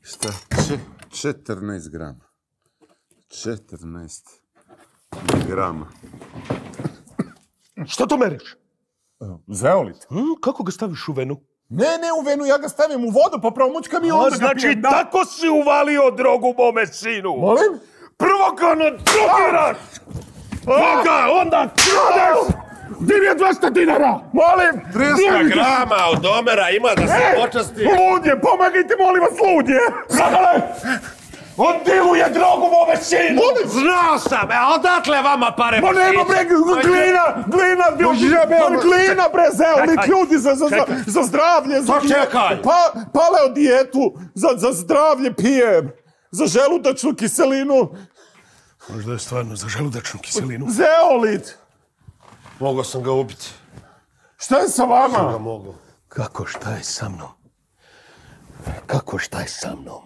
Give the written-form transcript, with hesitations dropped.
Šta? 14 grama. 14 grama. Šta to meriš? Zeolit. Kako ga staviš u venu? Ne u venu, ja ga stavim u vodu, pa promućkam i onda ga Znači, pijem. Da. tako si uvalio drogu mome sinu. Molim? Prvo ga nadrogiraš, onda kradeš. Gdje mi je 200 dinara? Molim! 300 grama od Omera ima da se počasti. Ludje, pomagajte, molim vas, ludje! Zagale! On diluje drogu mome sinu! Znao sam, odatle vama pare. Ma nema bre, glina, glina bre, zeolit, ljudi za zdravlje. Pa čekaj. Paleo dijetu, za zdravlje pijem, za želudačnu kiselinu. Možda je stvarno za želudačnu kiselinu. Zeolit! Mogao sam ga ubiti. Šta je sa vama? Mogao. Kako šta je sa mnom? Kako šta je sa mnom?